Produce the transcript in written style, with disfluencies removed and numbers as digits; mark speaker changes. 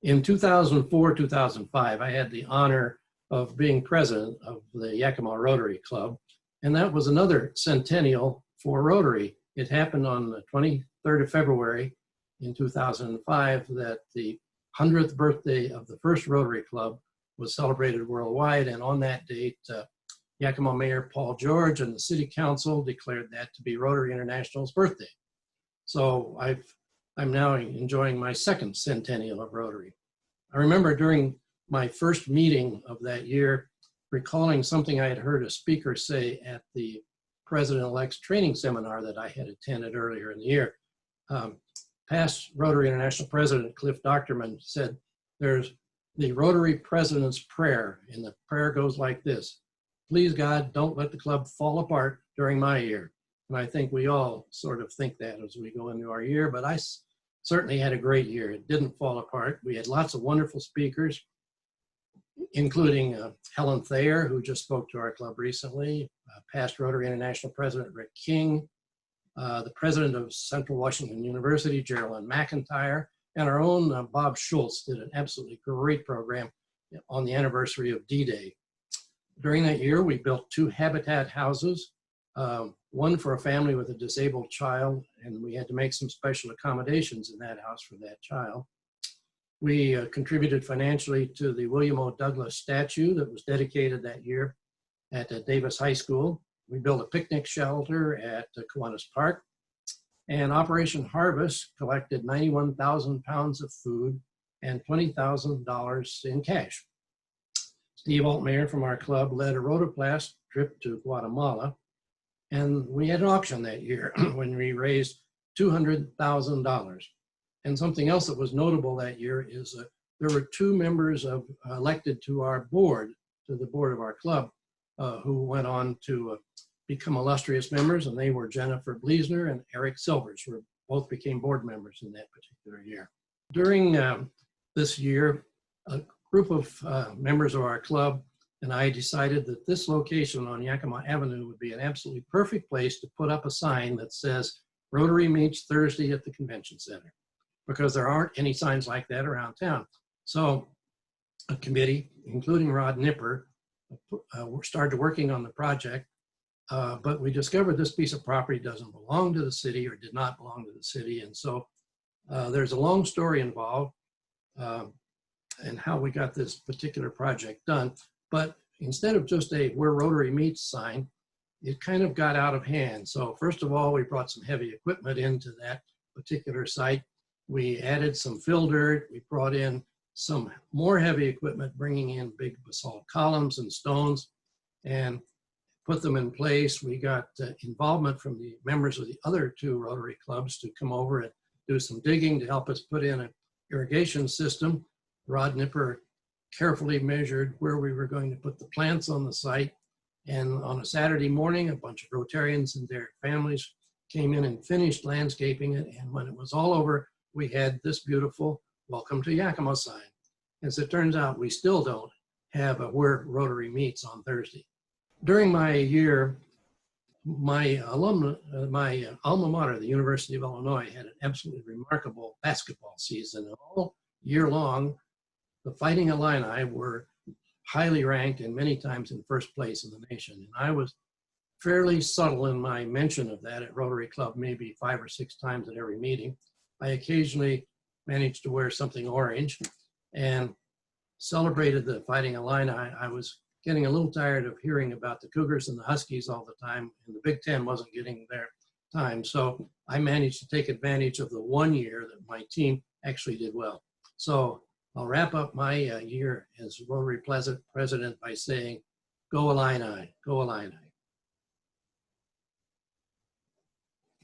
Speaker 1: In 2004, 2005, I had the honor of being president of the Yakima Rotary Club, and that was another centennial for Rotary. It happened on the 23rd of February in 2005 that the 100th birthday of the first Rotary Club was celebrated worldwide, and on that date, Yakima Mayor Paul George and the City Council declared that to be Rotary International's birthday. So I'm now enjoying my second centennial of Rotary. I remember during my first meeting of that year, recalling something I had heard a speaker say at the President-elect's training seminar that I had attended earlier in the year. Past Rotary International President Cliff Docterman said, there's the Rotary President's prayer, and the prayer goes like this: please God, don't let the club fall apart during my year. And I think we all sort of think that as we go into our year, but I certainly had a great year. It didn't fall apart. We had lots of wonderful speakers, including Helen Thayer, who just spoke to our club recently, past Rotary International President Rick King, the president of Central Washington University, Geraldine McIntyre, and our own Bob Schultz did an absolutely great program on the anniversary of D-Day. During that year, we built 2 habitat houses, one for a family with a disabled child, and we had to make some special accommodations in that house for that child. We contributed financially to the William O. Douglas statue that was dedicated that year at Davis High School. We built a picnic shelter at Kiwanis Park, and Operation Harvest collected 91,000 pounds of food and $20,000 in cash. Steve Altmayer from our club led a rotoplast trip to Guatemala, and we had an auction that year when we raised $200,000. And something else that was notable that year is there were 2 members elected to our board, to the board of our club, who went on to become illustrious members, and they were Jennifer Bleasner and Eric Silvers, who both became board members in that particular year. During this year, a group of members of our club and I decided that this location on Yakima Avenue would be an absolutely perfect place to put up a sign that says Rotary meets Thursday at the Convention Center, because there aren't any signs like that around town. So a committee, including Rod Nipper, started working on the project, but we discovered this piece of property doesn't belong to the city, or did not belong to the city. And so there's a long story involved in how we got this particular project done. But instead of just a "Where Rotary Meets" sign, it kind of got out of hand. So first of all, we brought some heavy equipment into that particular site. We added some fill dirt. We brought in some more heavy equipment, bringing in big basalt columns and stones, and put them in place. We got involvement from the members of the other 2 Rotary clubs to come over and do some digging to help us put in an irrigation system. Rod Nipper carefully measured where we were going to put the plants on the site. And on a Saturday morning, a bunch of Rotarians and their families came in and finished landscaping it. And when it was all over, we had this beautiful "Welcome to Yakima" sign. As it turns out, we still don't have a "Where Rotary Meets" on Thursday. During my year, my alma mater, the University of Illinois, had an absolutely remarkable basketball season. All year long, the Fighting Illini were highly ranked and many times in first place in the nation. And I was fairly subtle in my mention of that at Rotary Club, maybe 5 or 6 times at every meeting. I occasionally managed to wear something orange and celebrated the Fighting Illini. I was getting a little tired of hearing about the Cougars and the Huskies all the time, and the Big Ten wasn't getting their time. So I managed to take advantage of the one year that my team actually did well. So I'll wrap up my year as Rotary president by saying, go Illini, go Illini.